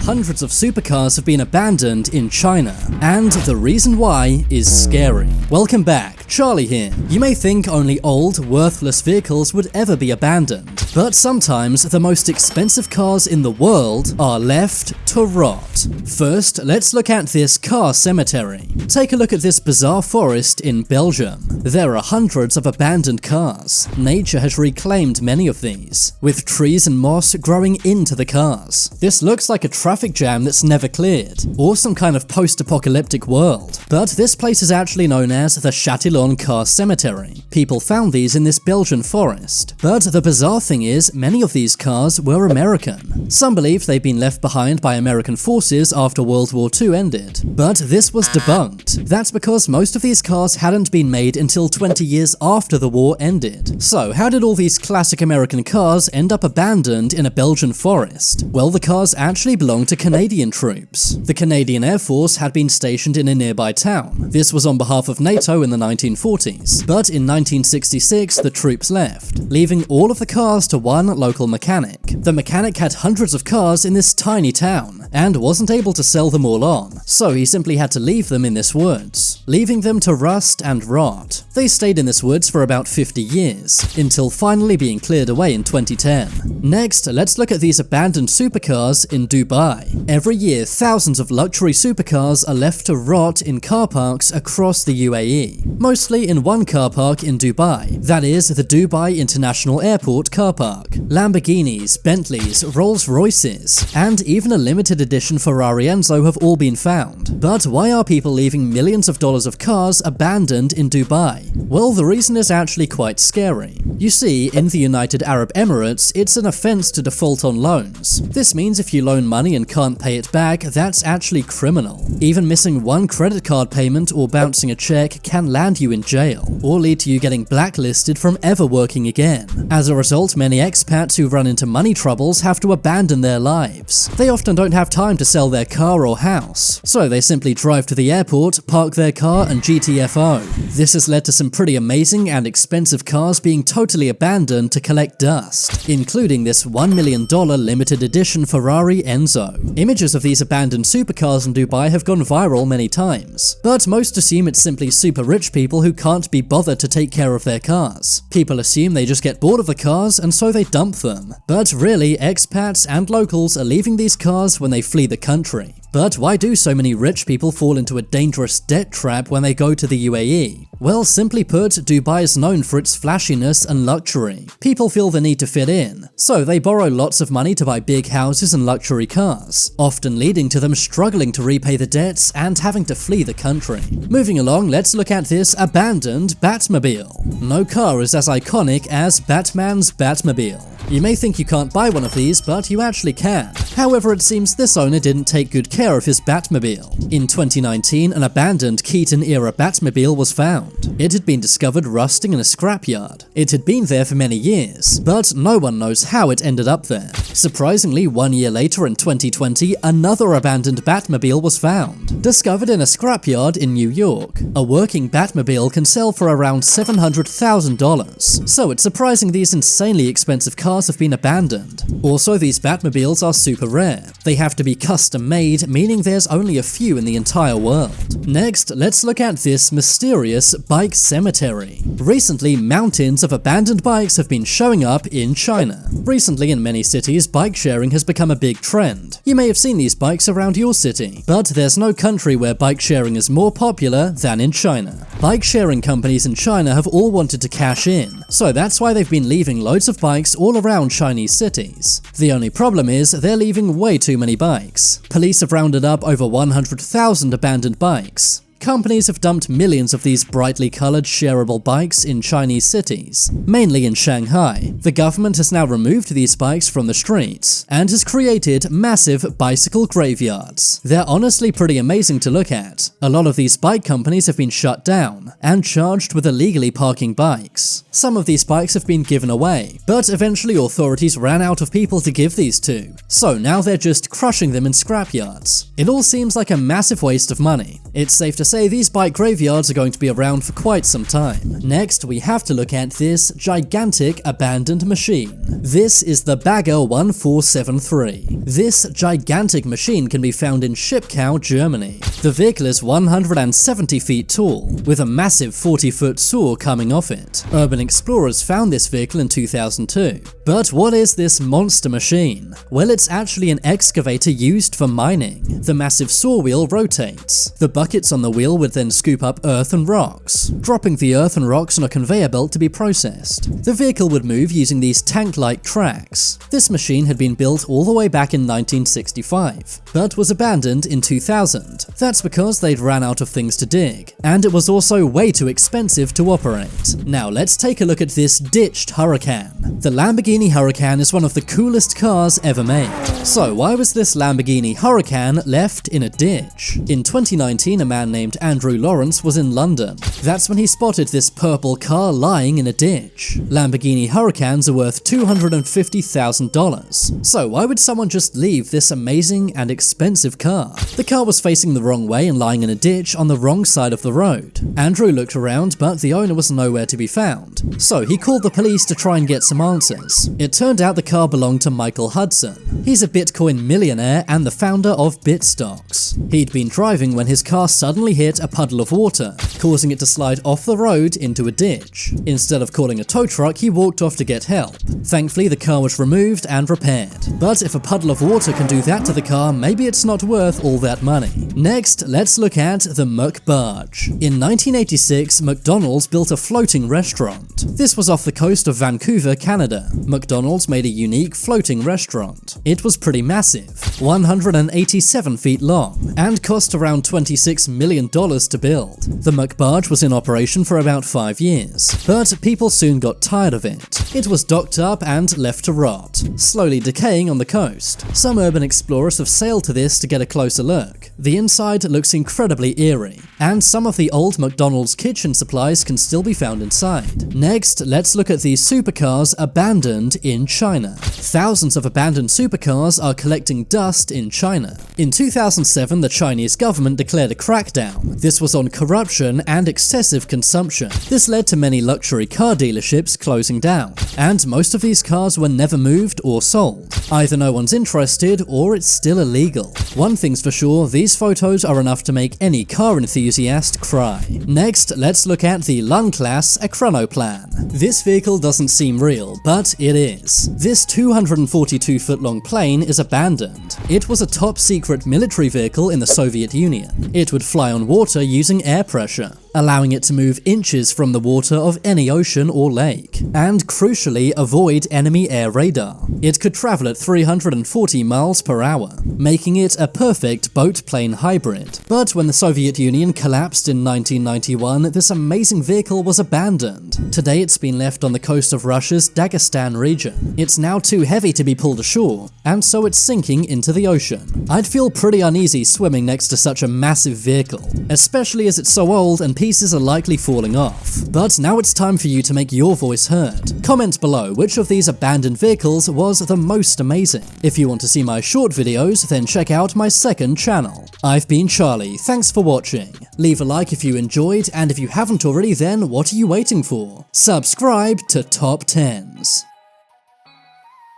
hundreds of supercars have been abandoned in China, and the reason why is scary. Welcome back, Charlie here. You may think only old, worthless vehicles would ever be abandoned, but sometimes the most expensive cars in the world are left to rot. First, let's look at this car cemetery. Take a look at this bizarre forest in Belgium. There are hundreds of abandoned cars. Nature has reclaimed many of these, with trees and moss growing into the cars. This looks like a traffic jam that's never cleared, or some kind of post-apocalyptic world. But this place is actually known as the Chatillon Car Cemetery. People found these in this Belgian forest. But the bizarre thing is, many of these cars were American. Some believe they've been left behind by American forces after World War II ended. But this was debunked. That's because most of these cars hadn't been made until 20 years after the war ended. So how did all these classic American cars end up abandoned in a Belgian forest? Well, the cars actually belonged to Canadian troops. The Canadian Air Force had been stationed in a nearby town. This was on behalf of NATO in the 1940s. But in 1966, the troops left, leaving all of the cars to one local mechanic. The mechanic had hundreds of cars in this tiny town, and wasn't able to sell them all on, so he simply had to leave them in this woods, leaving them to rust and rot. They stayed in this woods for about 50 years, until finally being cleared away in 2010. Next, let's look at these abandoned supercars in Dubai. Every year, thousands of luxury supercars are left to rot in car parks across the UAE, mostly in one car park in Dubai, that is the Dubai International Airport car park. Lamborghinis, Bentleys, Rolls-Royces, and even a limited edition Ferrari Enzo have all been found. But why are people leaving millions of dollars of cars abandoned in Dubai? Well, the reason is actually quite scary. You see, in the United Arab Emirates, it's an offense to default on loans. This means if you loan money and can't pay it back, that's actually criminal. Even missing one credit card payment or bouncing a check can land you in jail, or lead to you getting blacklisted from ever working again. As a result, many expats who run into money troubles have to abandon their lives. They often don't have time to sell their car or house, so they simply drive to the airport, park their car, and GTFO. This has led to some pretty amazing and expensive cars being totally abandoned to collect dust, including this $1 million limited edition Ferrari Enzo. Images of these abandoned supercars in Dubai have gone viral many times, but most assume it's simply super rich people who can't be bothered to take care of their cars. People assume they just get bored of the cars and so they dump them. But really, expats and locals are leaving these cars when they flee the country. But why do so many rich people fall into a dangerous debt trap when they go to the UAE? Well, simply put, Dubai is known for its flashiness and luxury. People feel the need to fit in, so they borrow lots of money to buy big houses and luxury cars, often leading to them struggling to repay the debts and having to flee the country. Moving along, let's look at this abandoned Batmobile. No car is as iconic as Batman's Batmobile. You may think you can't buy one of these, but you actually can. However, it seems this owner didn't take good care of his Batmobile. In 2019, an abandoned Keaton-era Batmobile was found. It had been discovered rusting in a scrapyard. It had been there for many years, but no one knows how it ended up there. Surprisingly, 1 year later in 2020, another abandoned Batmobile was found, discovered in a scrapyard in New York. A working Batmobile can sell for around $700,000, so it's surprising these insanely expensive cars have been abandoned. Also, these Batmobiles are super rare. They have to be custom made, meaning there's only a few in the entire world. Next, let's look at this mysterious bike cemetery. Recently, mountains of abandoned bikes have been showing up in China. Recently, in many cities, bike sharing has become a big trend. You may have seen these bikes around your city, but there's no country where bike sharing is more popular than in China. Bike sharing companies in China have all wanted to cash in, so that's why they've been leaving loads of bikes all around Chinese cities. The only problem is they're leaving way too many bikes. Police have rounded up over 100,000 abandoned bikes. Companies have dumped millions of these brightly colored shareable bikes in Chinese cities, mainly in Shanghai. The government has now removed these bikes from the streets and has created massive bicycle graveyards. They're honestly pretty amazing to look at. A lot of these bike companies have been shut down and charged with illegally parking bikes. Some of these bikes have been given away, but eventually authorities ran out of people to give these to, so now they're just crushing them in scrapyards. It all seems like a massive waste of money. It's safe to say these bike graveyards are going to be around for quite some time. Next, we have to look at this gigantic abandoned machine. This is the Bagger 1473. This gigantic machine can be found in Schipkau, Germany. The vehicle is 170 feet tall, with a massive 40-foot saw coming off it. Urban explorers found this vehicle in 2002. But what is this monster machine? Well, it's actually an excavator used for mining. The massive saw wheel rotates. The buckets on the wheel would then scoop up earth and rocks, dropping the earth and rocks on a conveyor belt to be processed. The vehicle would move using these tank-like tracks. This machine had been built all the way back in 1965, but was abandoned in 2000. That's because they'd ran out of things to dig, and it was also way too expensive to operate. Now let's take a look at this ditched Huracan. The Lamborghini Huracan is one of the coolest cars ever made. So why was this Lamborghini Huracan left in a ditch? In 2019, a man named Andrew Lawrence was in London. That's when he spotted this purple car lying in a ditch. Lamborghini Huracans are worth $250,000. So why would someone just leave this amazing and expensive car? The car was facing the wrong way and lying in a ditch on the wrong side of the road. Andrew looked around, but the owner was nowhere to be found. So he called the police to try and get some answers. It turned out the car belonged to Michael Hudson. He's a Bitcoin millionaire and the founder of BitStocks. He'd been driving when his car suddenly hit a puddle of water, causing it to slide off the road into a ditch. Instead of calling a tow truck, he walked off to get help. Thankfully, the car was removed and repaired. But if a puddle of water can do that to the car, maybe it's not worth all that money. Next, let's look at the Muck Barge. In 1986, McDonald's built a floating restaurant. This was off the coast of Vancouver, Canada. McDonald's made a unique floating restaurant. It was pretty massive, 187 feet long, and cost around $26 million to build. The Muck Barge was in operation for about 5 years, but people soon got tired of it. It was docked up and left to rot, slowly decaying on the coast. Some urban explorers have sailed to this to get a closer look. The inside looks incredibly eerie, and some of the old McDonald's kitchen supplies can still be found inside. Next, let's look at these supercars abandoned in China. Thousands of abandoned supercars are collecting dust in China. In 2007, the Chinese government declared a crackdown. This was on corruption and excessive consumption. This led to many luxury car dealerships closing down, and most of these cars were never moved or sold. Either no one's interested or it's still illegal. One thing's for sure, these photos are enough to make any car enthusiast cry. Next, let's look at the Lung Class Chronoplan. This vehicle doesn't seem real, but it is. This 242-foot-long plane is abandoned. It was a top-secret military vehicle in the Soviet Union. It would fly on water using air pressure, allowing it to move inches from the water of any ocean or lake, and crucially avoid enemy air radar. It could travel at 340 miles per hour, making it a perfect boat-plane hybrid. But when the Soviet Union collapsed in 1991, this amazing vehicle was abandoned. Today it's been left on the coast of Russia's Dagestan region. It's now too heavy to be pulled ashore, and so it's sinking into the ocean. I'd feel pretty uneasy swimming next to such a massive vehicle, especially as it's so old and pieces are likely falling off. But now it's time for you to make your voice heard. Comment below which of these abandoned vehicles was the most amazing. If you want to see my short videos, then check out my second channel. I've been Charlie, thanks for watching. Leave a like if you enjoyed, and if you haven't already, then what are you waiting for? Subscribe to Top 10s.